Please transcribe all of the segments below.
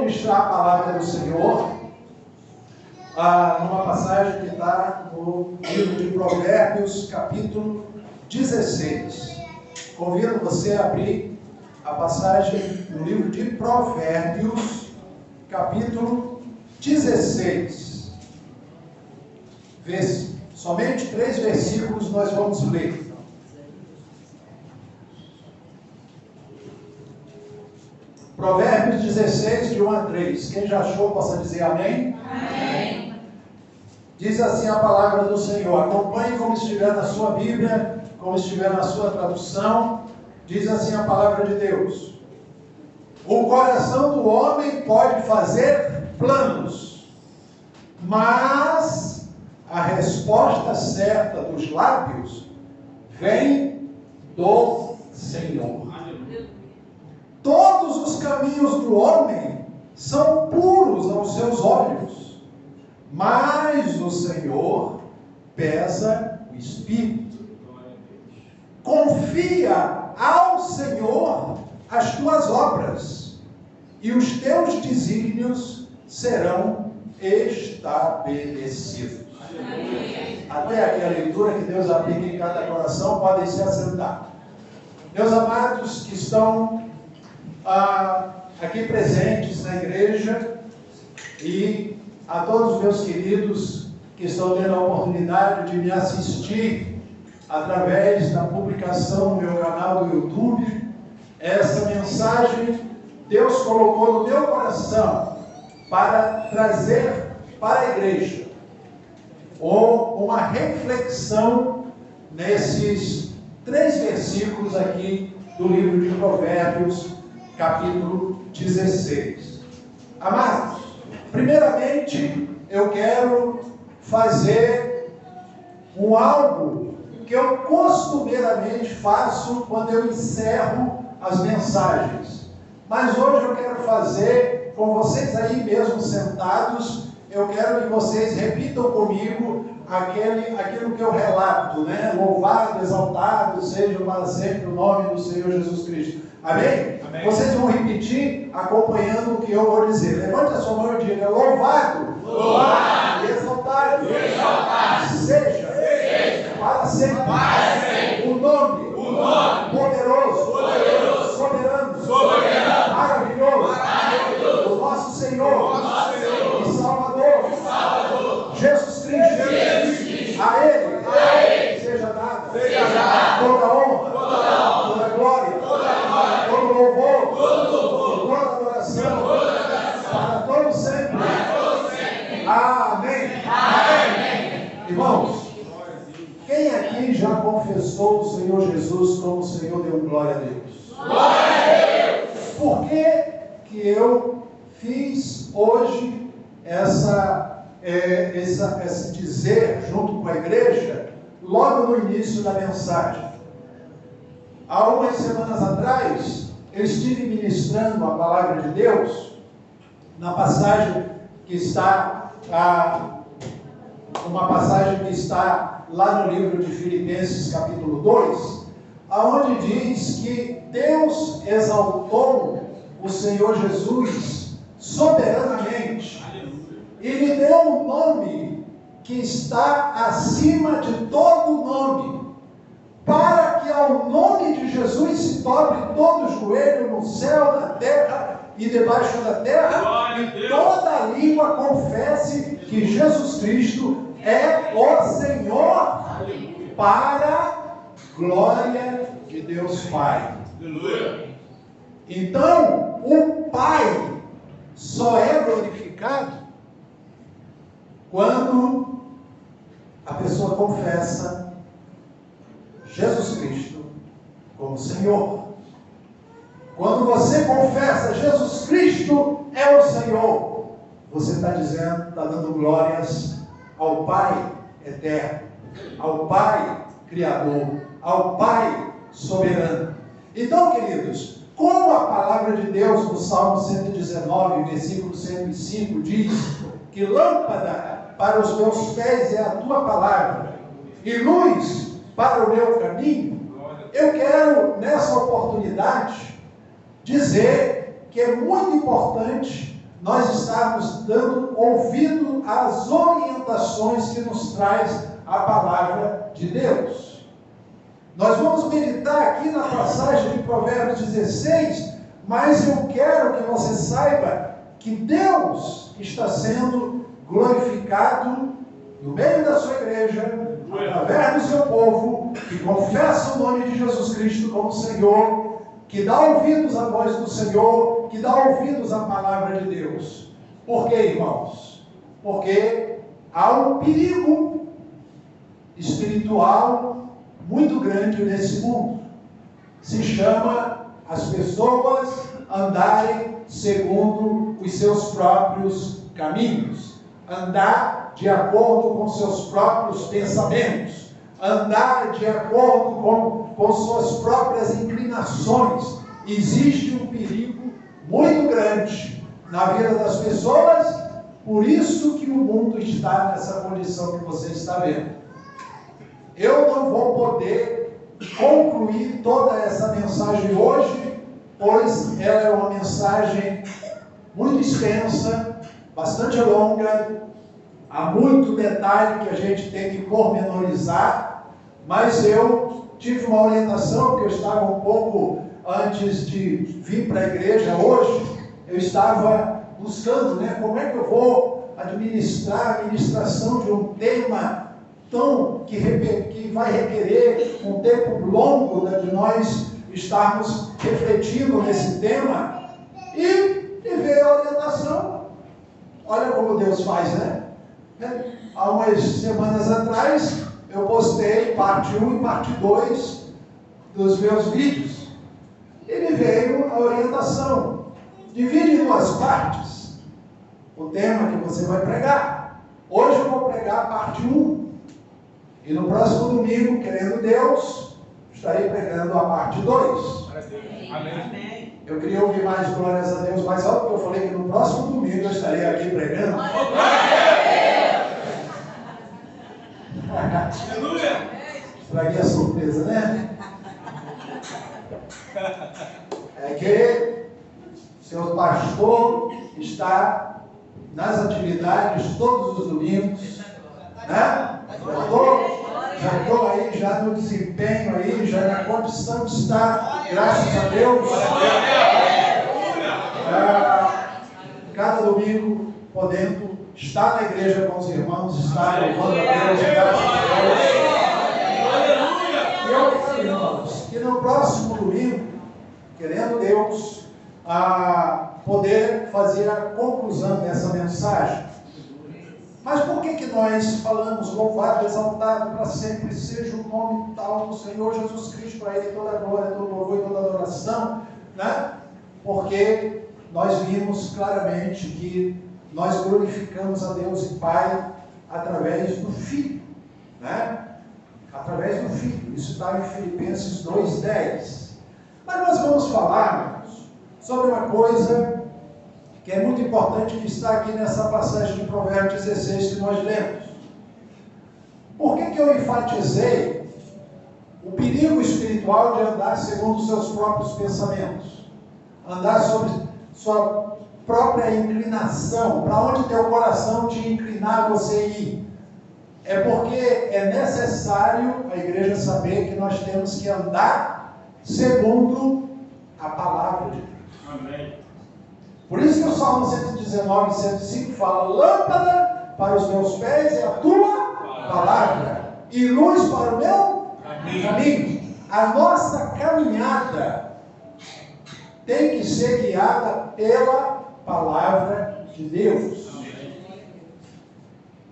ministrar a palavra do Senhor numa passagem que está no livro de Provérbios, capítulo 16. Convido você a abrir a passagem no livro de Provérbios, capítulo 16. Somente 3 versículos nós vamos ler. Provérbios 16, de 1 a 3. Quem já achou, possa dizer amém? Amém. Diz assim a palavra do Senhor. Acompanhe como estiver na sua Bíblia, como estiver na sua tradução. Diz assim a palavra de Deus. O coração do homem pode fazer planos, mas a resposta certa dos lábios vem do Senhor. Todos os caminhos do homem são puros aos seus olhos, mas o Senhor pesa o espírito. Confia ao Senhor as tuas obras, e os teus desígnios serão estabelecidos. Amém. Até aqui a leitura, que Deus aplique em cada coração, podem se assentar. Meus amados que estão aqui presentes na igreja, e a todos os meus queridos que estão tendo a oportunidade de me assistir através da publicação no meu canal do YouTube, essa mensagem Deus colocou no meu coração para trazer para a igreja uma reflexão nesses 3 versículos aqui do livro de Provérbios, capítulo 16. Amados, primeiramente eu quero fazer algo que eu costumeiramente faço quando eu encerro as mensagens. Mas hoje eu quero fazer com vocês aí mesmo sentados. Eu quero que vocês repitam comigo aquilo que eu relato, né? Louvado, exaltado seja para sempre o nome do Senhor Jesus Cristo. Amém? Amém? Vocês vão repetir acompanhando o que eu vou dizer. Levante a sua mão e diga: louvado, louvado, exaltado, exaltado seja para sempre o nome poderoso, soberano, maravilhoso, do nosso Senhor e Salvador, Jesus Cristo. A Ele seja dada toda honra, toda glória, todo louvor, toda adoração, para todos sempre. Amém. Irmãos, quem aqui já confessou o Senhor Jesus como o Senhor? Deu glória a Deus. Glória a Deus. Por que eu fiz hoje esse dizer junto com a igreja, logo no início da mensagem? Há umas semanas atrás, eu estive ministrando a palavra de Deus na passagem que está, uma passagem que está lá no livro de Filipenses, capítulo 2, aonde diz que Deus exaltou o Senhor Jesus soberanamente e lhe deu um nome que está acima de todo nome, para que ao nome de Jesus se dobre todo o joelho no céu, na terra e debaixo da terra, e toda língua confesse que Jesus Cristo é o Senhor, para a glória de Deus Pai. Então, o Pai só é glorificado quando a pessoa confessa Jesus Cristo como Senhor. Quando você confessa Jesus Cristo é o Senhor, você está dizendo, está dando glórias ao Pai eterno, ao Pai Criador, ao Pai soberano. Então, queridos, como a palavra de Deus no Salmo 119, versículo 105 diz que lâmpada para os meus pés é a tua palavra e luz para o meu caminho, eu quero nessa oportunidade dizer que é muito importante nós estarmos dando ouvido às orientações que nos traz a palavra de Deus. Nós vamos meditar aqui na passagem de Provérbios 16, mas eu quero que você saiba que Deus está sendo glorificado no meio da sua igreja, através do seu povo, que confessa o nome de Jesus Cristo como Senhor, que dá ouvidos à voz do Senhor, que dá ouvidos à palavra de Deus. Por quê, irmãos? Porque há um perigo espiritual muito grande nesse mundo. Se chama as pessoas andarem segundo os seus próprios caminhos, andar de acordo com seus próprios pensamentos, andar de acordo com suas próprias inclinações. Existe um perigo muito grande na vida das pessoas, por isso que o mundo está nessa condição que você está vendo. Eu não vou poder concluir toda essa mensagem hoje, pois ela é uma mensagem muito extensa, bastante longa, há muito detalhe que a gente tem que pormenorizar, mas eu tive uma orientação, porque eu estava um pouco antes de vir para a igreja hoje, eu estava buscando, como é que eu vou administrar a ministração de um tema que vai requerer um tempo longo, de nós estarmos refletindo nesse tema, e veio a orientação. Olha como Deus faz, Há umas semanas atrás, eu postei parte 1 e parte 2 dos meus vídeos. E me veio a orientação. Divide em 2 partes o tema que você vai pregar. Hoje eu vou pregar a parte 1. E no próximo domingo, querendo Deus, estarei pregando a parte 2. Amém. Eu queria ouvir mais glórias a Deus mais alto, porque eu falei que no próximo domingo eu estarei aqui pregando. Aleluia! Estraguei a surpresa, É que seu pastor está nas atividades todos os domingos, Já estou aí, já no desempenho aí, já na condição de estar, graças a Deus, cada domingo podendo estar na igreja com os irmãos, estar louvando a Deus, graças a Deus. E eu quero, irmãos, que no próximo domingo, querendo Deus, poder fazer a conclusão dessa mensagem. Mas por que nós falamos louvado, exaltado para sempre seja o nome tal do Senhor Jesus Cristo, para Ele toda a glória, todo louvor e toda adoração, Porque nós vimos claramente que nós glorificamos a Deus e Pai através do Filho, Através do Filho. Isso está em Filipenses 2:10. Mas nós vamos falar, irmãos, sobre uma coisa que é muito importante, que está aqui nessa passagem de Provérbios 16 que nós lemos. Por que eu enfatizei o perigo espiritual de andar segundo os seus próprios pensamentos? Andar sobre sua própria inclinação, para onde teu coração te inclinar você ir. É porque é necessário a igreja saber que nós temos que andar segundo a palavra de Deus. Amém. Por isso que o Salmo 119, 105 fala: lâmpada para os meus pés é a tua palavra, e luz para o meu caminho. A nossa caminhada tem que ser guiada pela palavra de Deus.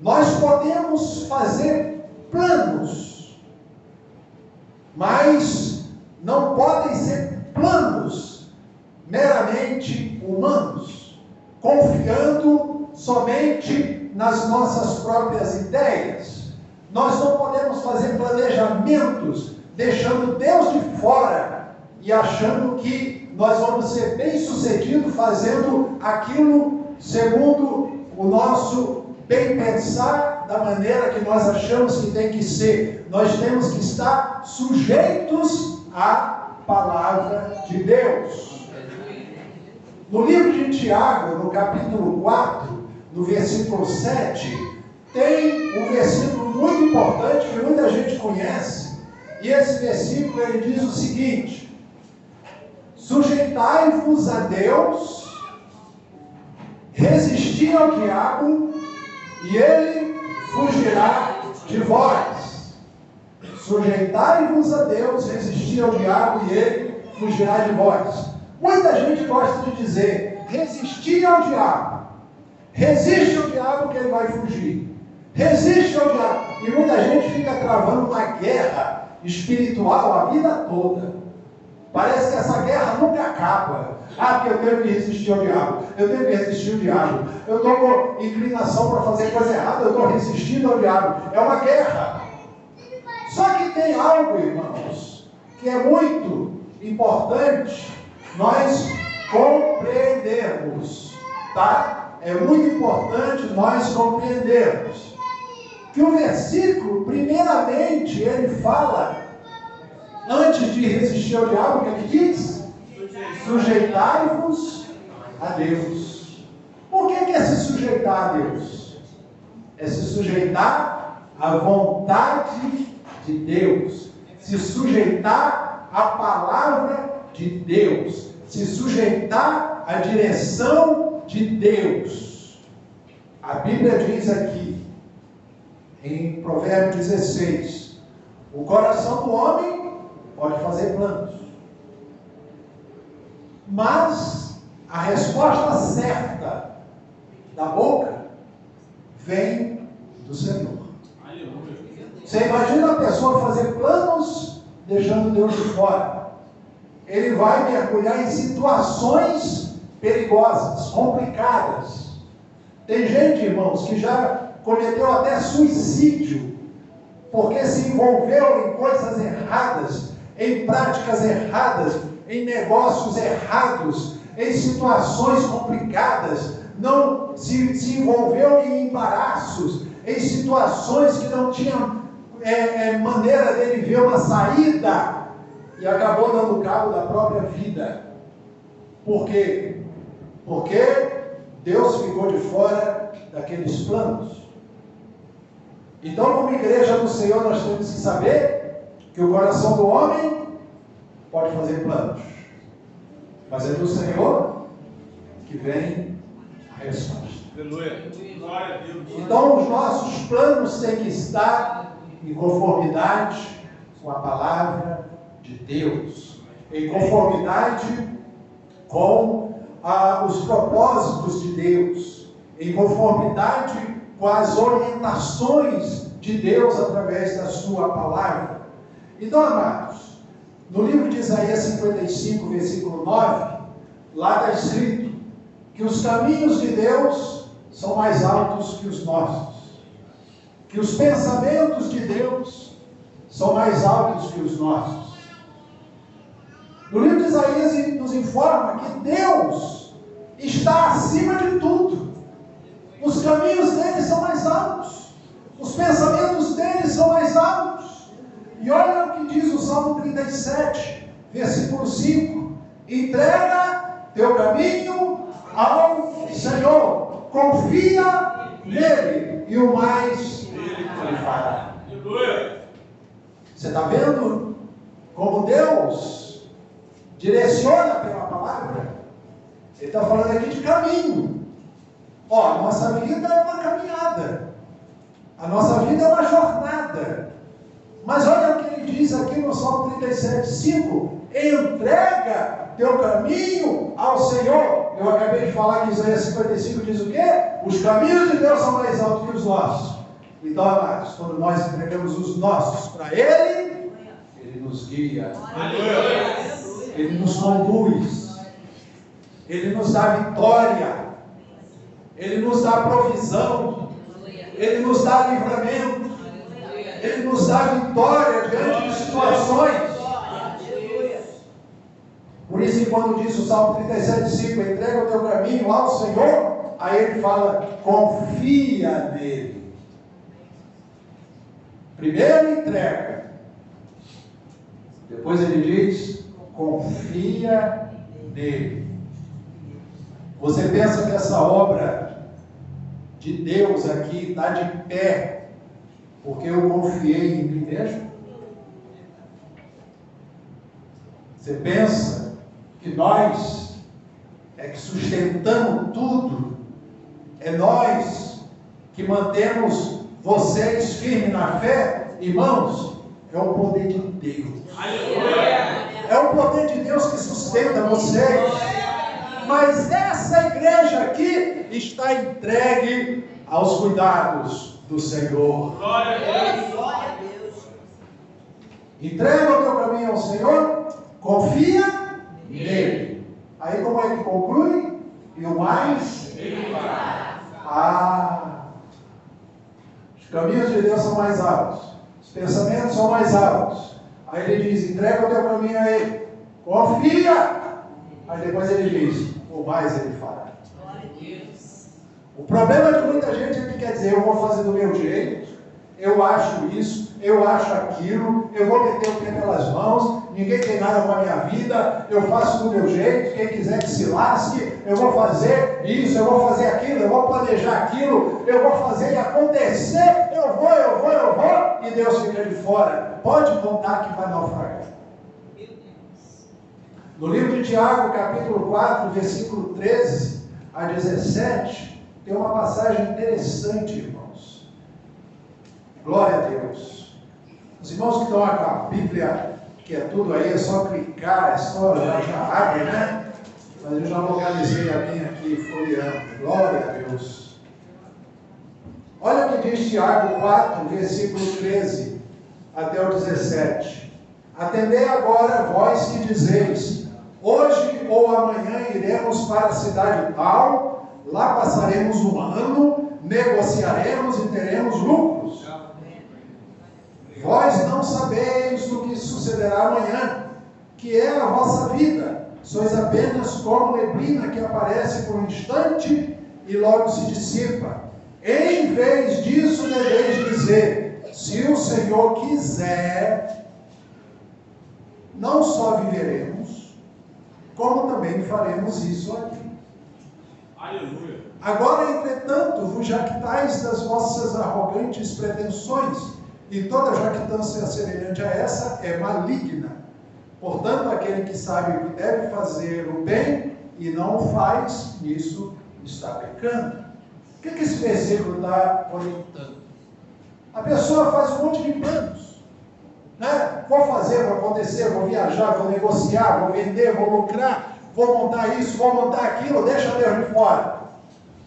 Nós podemos fazer planos, mas não podem ser planos meramente humanos, confiando somente nas nossas próprias ideias. Nós não podemos fazer planejamentos deixando Deus de fora e achando que nós vamos ser bem-sucedidos fazendo aquilo segundo o nosso bem pensar, da maneira que nós achamos que tem que ser. Nós temos que estar sujeitos à palavra de Deus. No livro de Tiago, no capítulo 4, no versículo 7, tem um versículo muito importante que muita gente conhece, e esse versículo ele diz o seguinte: sujeitai-vos a Deus, resisti ao diabo, e ele fugirá de vós. Sujeitai-vos a Deus, resisti ao diabo, e ele fugirá de vós. Muita gente gosta de dizer: resistir ao diabo. Resiste ao diabo que ele vai fugir. Resiste ao diabo. E muita gente fica travando uma guerra espiritual a vida toda. Parece que essa guerra nunca acaba. Porque eu tenho que resistir ao diabo. Eu tenho que resistir ao diabo. Eu estou com inclinação para fazer coisa errada. Eu estou resistindo ao diabo. É uma guerra. Só que tem algo, irmãos, que é muito importante nós compreendermos, tá? É muito importante nós compreendermos que o versículo, primeiramente, ele fala, antes de resistir ao diabo, o que ele diz? Sujeitai-vos a Deus. Por que é se sujeitar a Deus? É se sujeitar à vontade de Deus, se sujeitar à palavra de Deus, se sujeitar à direção de Deus. A Bíblia diz aqui, em Provérbios 16, o coração do homem pode fazer planos, mas a resposta certa da boca vem do Senhor. Você imagina a pessoa fazer planos deixando Deus de fora? Ele vai mergulhar em situações perigosas, complicadas. Tem gente, irmãos, que já cometeu até suicídio porque se envolveu em coisas erradas, em práticas erradas, em negócios errados, em situações complicadas, não se envolveu em embaraços, em situações que não tinham maneira dele ver uma saída, e acabou dando cabo da própria vida. Por quê? Porque Deus ficou de fora daqueles planos. Então, como igreja do Senhor, nós temos que saber que o coração do homem pode fazer planos, mas é do Senhor que vem a resposta. Aleluia. Glória a Deus. Então, os nossos planos têm que estar em conformidade com a palavra de Deus, em conformidade com os propósitos de Deus, em conformidade com as orientações de Deus através da sua palavra. Então, amados, no livro de Isaías 55, versículo 9, lá está escrito que os caminhos de Deus são mais altos que os nossos, que os pensamentos de Deus são mais altos que os nossos. No livro de Isaías nos informa que Deus está acima de tudo. Os caminhos dele são mais altos, os pensamentos dele são mais altos. E olha o que diz o Salmo 37, versículo 5: entrega teu caminho ao Senhor, confia nele, e o mais ele fará. Você está vendo como Deus direciona pela palavra? Ele está falando aqui de caminho. A nossa vida é uma caminhada, a nossa vida é uma jornada. Mas olha o que ele diz aqui no Salmo 37:5: entrega teu caminho ao Senhor. Eu acabei de falar que Isaías 55 diz o quê? Os caminhos de Deus são mais altos que os nossos. Então, amados, quando nós entregamos os nossos para Ele, Ele nos guia, Ele nos conduz, Ele nos dá vitória, Ele nos dá provisão, Ele nos dá livramento, Ele nos dá vitória diante de situações. Por isso que quando diz o Salmo 37:5, entrega o teu caminho ao Senhor, aí ele fala, confia nele. Primeiro entrega, depois ele diz, confia nele. Você pensa que essa obra de Deus aqui está de pé porque eu confiei em mim mesmo? Você pensa que nós é que sustentamos tudo? É nós que mantemos vocês firmes na fé? Irmãos, é o poder de Deus. É o poder de Deus que sustenta vocês. Mas essa igreja aqui está entregue aos cuidados do Senhor. Glória a Deus. Entrega o teu caminho ao Senhor, confia nele. Aí como é que conclui? E o mais? Os caminhos de Deus são mais altos. Os pensamentos são mais altos. Aí ele diz, entrega o teu caminho a ele. Confia. Aí depois ele diz, o mais ele fará. O problema de muita gente é que quer dizer, eu vou fazer do meu jeito, eu acho isso, eu acho aquilo, eu vou meter o pé pelas mãos, ninguém tem nada com a minha vida, eu faço do meu jeito, quem quiser que se lasque, eu vou fazer isso, eu vou fazer aquilo, eu vou planejar aquilo, eu vou fazer e acontecer, eu vou, e Deus fica de fora. Pode contar que vai naufragar. No livro de Tiago, capítulo 4, versículo 13 a 17, tem uma passagem interessante, irmãos. Glória a Deus. Os irmãos que estão com a Bíblia, que é tudo aí, é só clicar, é só já abre, né? Mas eu já localizei a minha aqui, folheando. Glória a Deus. Olha o que diz Tiago 4, versículo 13 até o 17. Atendei agora, vós que dizeis, hoje ou amanhã iremos para a cidade tal, lá passaremos um ano, negociaremos e teremos lucros. Vós não sabeis do que sucederá amanhã, que é a vossa vida. Sois apenas como neblina que aparece por um instante e logo se dissipa. Em vez disso, deveis dizer, se o Senhor quiser, não só viveremos, como também faremos isso aqui. Aleluia. Agora, entretanto, vos jactais das vossas arrogantes pretensões, e toda jactância semelhante a essa é maligna. Portanto, aquele que sabe o que deve fazer o bem e não o faz, nisso está pecando. O que esse versículo está orientando? A pessoa faz um monte de planos, né? Vou fazer, vou acontecer, vou viajar, vou negociar, vou vender, vou lucrar, vou montar isso, vou montar aquilo, deixa Deus de fora.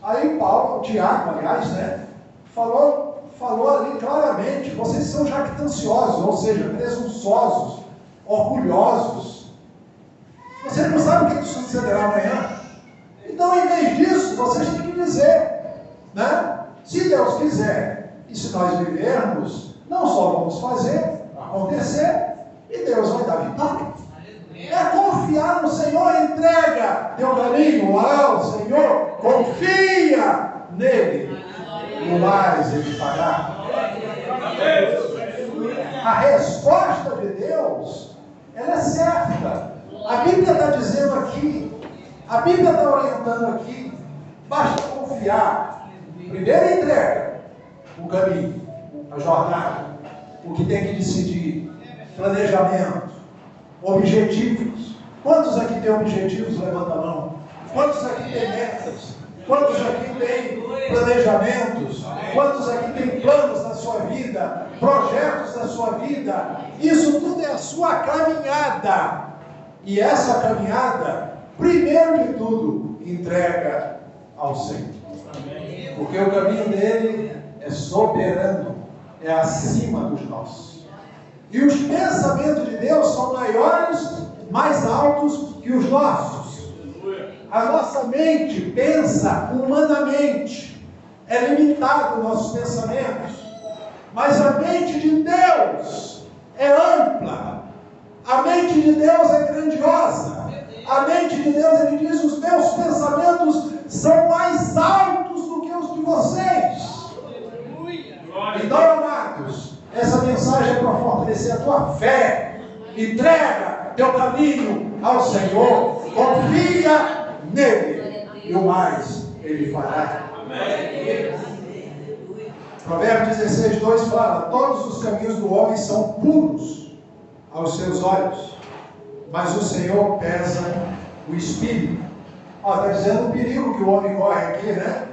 Aí Paulo, Tiago, aliás, né, falou ali claramente, vocês são jactanciosos, ou seja, presunçosos, orgulhosos. Você não sabe o que sucederá amanhã. Então, em vez disso, vocês têm que dizer, né? Se Deus quiser, e se nós vivermos, não só vamos fazer acontecer, e Deus vai dar vitória. É confiar no Senhor, entrega teu caminho ao Senhor, confia nele, o mais ele fará. A resposta de Deus, ela é certa. A Bíblia está dizendo aqui, a Bíblia está orientando aqui, basta confiar. Primeiro entrega o caminho, a jornada, o que tem que decidir, planejamento, objetivos. Quantos aqui têm objetivos? Levanta a mão. Quantos aqui têm metas? Quantos aqui têm planejamentos? Quantos aqui têm planos na sua vida? Projetos na sua vida? Isso tudo é a sua caminhada. E essa caminhada, primeiro de tudo, entrega ao Senhor. Porque o caminho dele é soberano, é acima dos nossos. E os pensamentos de Deus são maiores, mais altos que os nossos. A nossa mente pensa humanamente, é limitado nossos pensamentos, mas a mente de Deus é ampla, a mente de Deus é grandiosa, a mente de Deus, ele diz, os meus pensamentos são mais altos do que os de vocês. Então, amados, essa mensagem é para fortalecer a tua fé. Entrega teu caminho ao Senhor, confia nele, e o mais Ele fará. Amém. Provérbios 16:2 fala: todos os caminhos do homem são puros aos seus olhos, mas o Senhor pesa o espírito. Está dizendo o perigo que o homem corre aqui, né?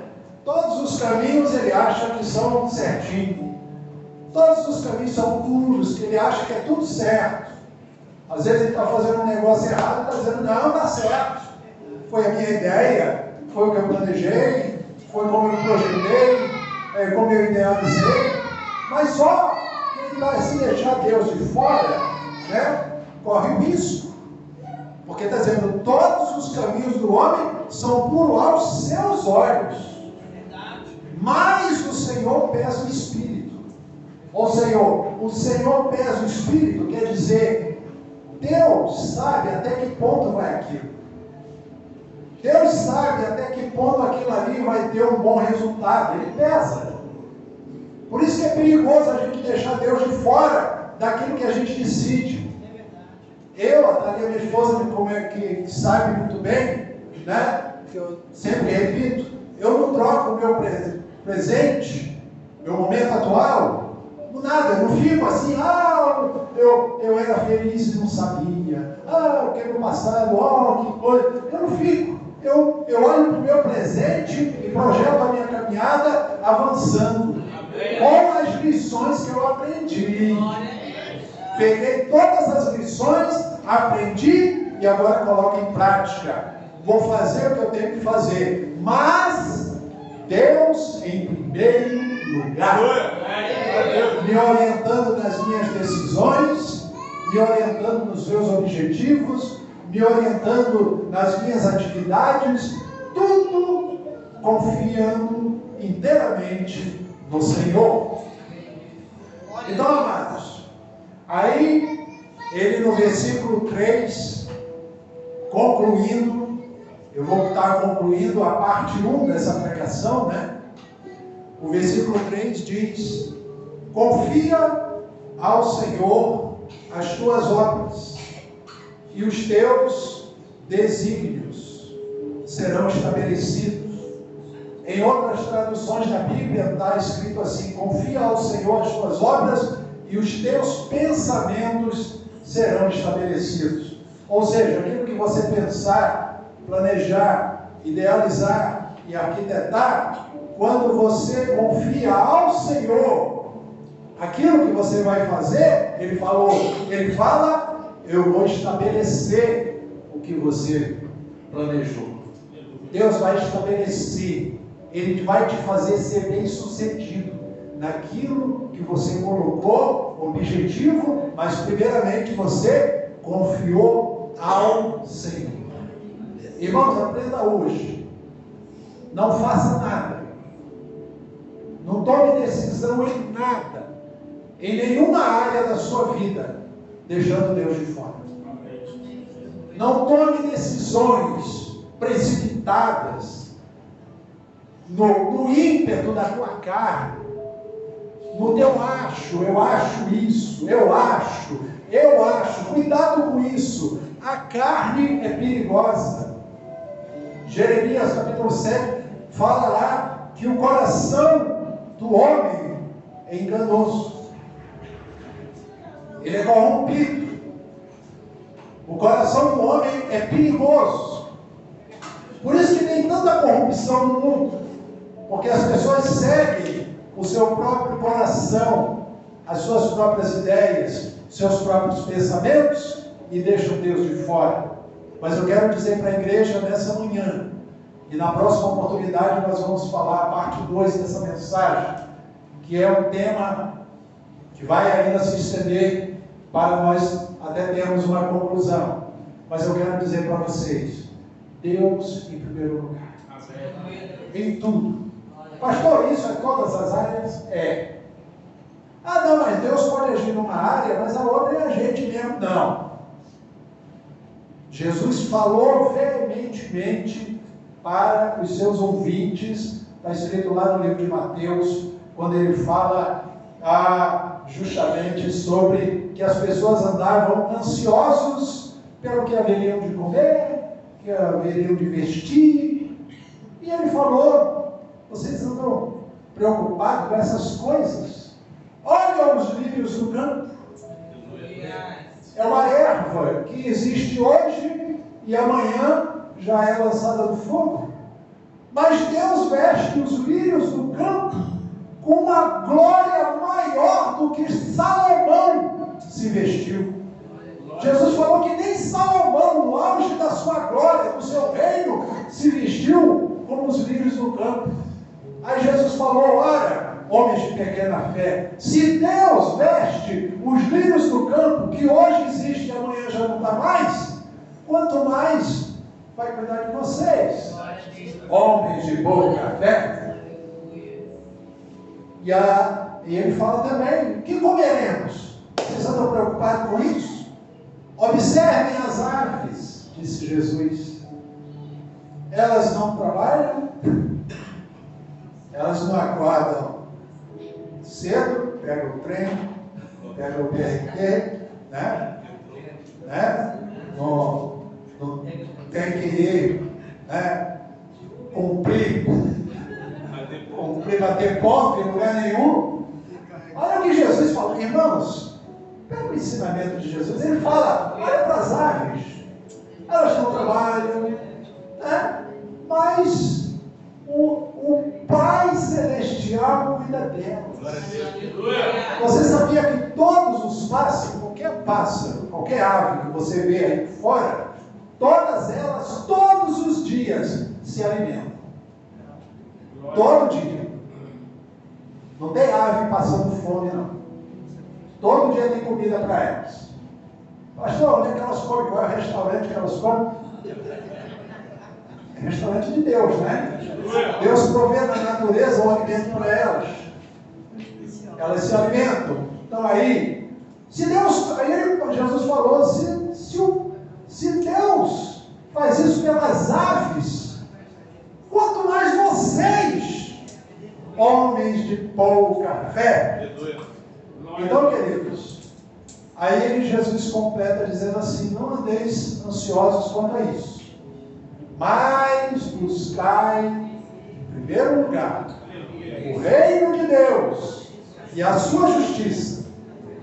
Todos os caminhos ele acha que são certinhos. Todos os caminhos são puros, que ele acha que é tudo certo. Às vezes ele está fazendo um negócio errado e está dizendo, não, está certo. Foi a minha ideia, foi o que eu planejei, foi como eu projetei, como eu idealizei. Mas só que ele vai se deixar Deus de fora, né? Corre o risco. Porque está dizendo, todos os caminhos do homem são puros aos seus olhos. Mas o Senhor pesa o espírito. Ou Senhor, o Senhor pesa o espírito, quer dizer, Deus sabe até que ponto vai aquilo. Deus sabe até que ponto aquilo ali vai ter um bom resultado. Ele pesa. Por isso que é perigoso a gente deixar Deus de fora daquilo que a gente decide. Eu, a Thalia, minha esposa, como é que sabe muito bem, né? Que eu sempre repito, eu não troco o meu presente, meu momento atual, por nada. Eu não fico assim, eu era feliz e não sabia. O que no passado, que coisa. Eu não fico. Eu olho para o meu presente e projeto a minha caminhada avançando. Amém. Com as lições que eu aprendi. Peguei todas as lições, aprendi e agora coloco em prática. Vou fazer o que eu tenho que fazer. Mas Deus em primeiro lugar. Me orientando nas minhas decisões, me orientando nos meus objetivos, me orientando nas minhas atividades, tudo confiando inteiramente no Senhor. Então, amados, aí ele no versículo 3, concluindo, eu vou estar concluindo a parte 1 dessa pregação, né? O versículo 3 diz: confia ao Senhor as tuas obras, e os teus desígnios serão estabelecidos. Em outras traduções da Bíblia está escrito assim: confia ao Senhor as tuas obras, e os teus pensamentos serão estabelecidos. Ou seja, aquilo que você pensar, planejar, idealizar e arquitetar, quando você confia ao Senhor aquilo que você vai fazer, Ele fala, eu vou estabelecer o que você planejou. Deus vai estabelecer, Ele vai te fazer ser bem sucedido naquilo que você colocou, objetivo, mas primeiramente você confiou ao Senhor. Irmãos, aprenda hoje, não faça nada, não tome decisão em nada, em nenhuma área da sua vida, deixando Deus de fora. Não tome decisões precipitadas, no ímpeto da tua carne, no teu eu acho isso, eu acho, cuidado com isso. A carne é perigosa. Jeremias capítulo 7 fala lá que o coração do homem é enganoso. Ele é corrompido. O coração do homem é perigoso. Por isso que tem tanta corrupção no mundo. Porque as pessoas seguem o seu próprio coração, as suas próprias ideias, seus próprios pensamentos e deixam Deus de fora. Mas eu quero dizer para a igreja nessa manhã, e na próxima oportunidade nós vamos falar a parte 2 dessa mensagem, que é um tema que vai ainda se estender para nós até termos uma conclusão. Mas eu quero dizer para vocês, Deus em primeiro lugar. Em tudo. Pastor, isso é todas as áreas? É. Não, mas Deus pode agir numa área, mas a outra é a gente mesmo. Não. Jesus falou veementemente para os seus ouvintes, está escrito lá no livro de Mateus, quando ele fala justamente sobre que as pessoas andavam ansiosos pelo que haveriam de comer, que haveriam de vestir, E ele falou: vocês andam preocupados com essas coisas? Olha os lírios do campo. É uma erva que existe hoje e amanhã já é lançada no fogo. Mas Deus veste os lírios do campo com uma glória maior do que Salomão se vestiu. Jesus falou que nem Salomão, no auge da sua glória, do seu reino, se vestiu como os lírios do campo. Aí Jesus falou: ora, homens de pequena fé, se Deus veste os lírios do campo, que hoje existe e amanhã já não está mais, quanto mais vai cuidar de vocês, homens de pouca fé. E ele fala também: que comeremos? Vocês andam preocupados com isso? Observem as aves, disse Jesus. Elas não trabalham, elas não acordam cedo, pegam o trem, pegam o BRT, né? Não tem que ir, né? cumprir, bater ponto em lugar nenhum. Olha o que Jesus falou, irmãos. Pega o ensinamento de Jesus. Ele fala: olha para as aves, elas não trabalham, né? Mas o Pai Celestial cuida delas. Você sabia que todos os pássaros, qualquer ave que você vê aí fora, todas elas, todos os dias, se alimentam. Todo dia. Não tem ave passando fome, não. Todo dia tem comida para elas. Pastor, onde é que elas comem? Qual é o restaurante que elas comem? É restaurante de Deus, né? Deus provê na natureza um alimento para elas. Elas se alimentam. Então aí, Jesus falou: se Deus faz isso pelas aves, quanto mais vocês, homens de pouca fé. Então, queridos, aí Jesus completa dizendo assim: não andeis ansiosos quanto a isso, mas buscai, em primeiro lugar, o reino de Deus e a sua justiça,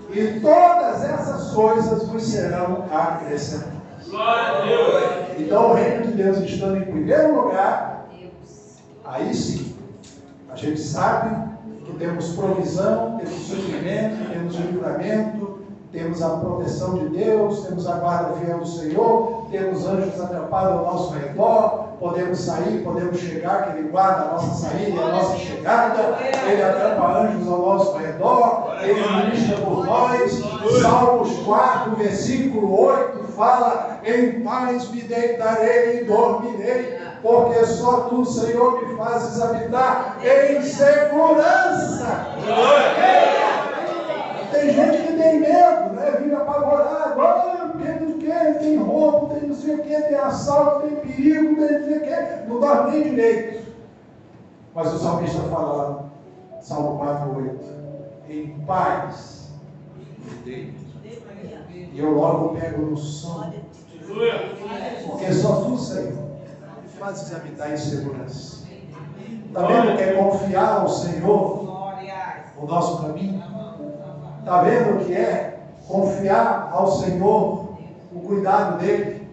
e todas essas coisas vos serão acrescentadas. Então, o reino de Deus estando em primeiro lugar, aí sim, a gente sabe que temos provisão, temos suprimento, temos livramento, temos a proteção de Deus, temos a guarda fiel do Senhor, temos anjos acampados ao nosso redor, podemos sair, podemos chegar, que Ele guarda a nossa saída e a nossa chegada, Ele acampa anjos ao nosso redor, Ele ministra por nós. Salmos 4, versículo 8 fala: em paz me deitarei e dormirei, porque só Tu, Senhor, me fazes habitar em segurança. Tem gente que tem medo, né? Vive apavorado. Medo do quê? Tem roubo, tem não sei o quê, tem assalto, tem perigo, tem não sei o quê. Não dorme nem direito. Mas o salmista fala, Salmo 4:8, em paz me deito. E eu logo pego no sono. Porque só Tu, Senhor, fazes habitar em segurança. Está vendo que é confiar ao Senhor o nosso caminho? Está vendo o que é confiar ao Senhor o cuidado dEle?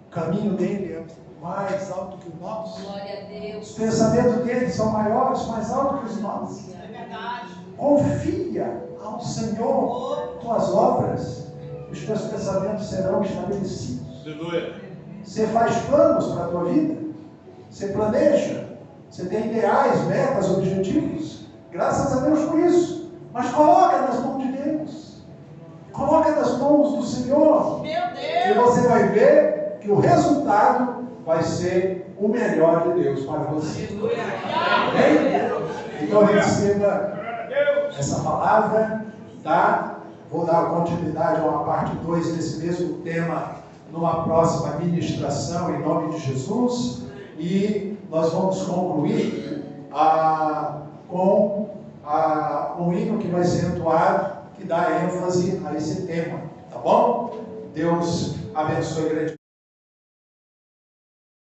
O caminho dEle é mais alto que o nosso. Glória a Deus. Os pensamentos dEle são maiores, mais altos que os nossos. É verdade. Confia ao Senhor tuas obras, os teus pensamentos serão estabelecidos. Você faz planos para a tua vida, você planeja, você tem ideais, metas, objetivos. Graças a Deus por isso. Mas coloca nas mãos de Deus. Coloca nas mãos do Senhor. Meu Deus. E você vai ver que o resultado vai ser o melhor de Deus para você. Amém? Então receba essa palavra, tá? Vou dar continuidade a uma parte 2 desse mesmo tema numa próxima ministração, em nome de Jesus. E nós vamos concluir com um hino que vai ser entoado, que dá ênfase a esse tema, tá bom? Deus abençoe grande.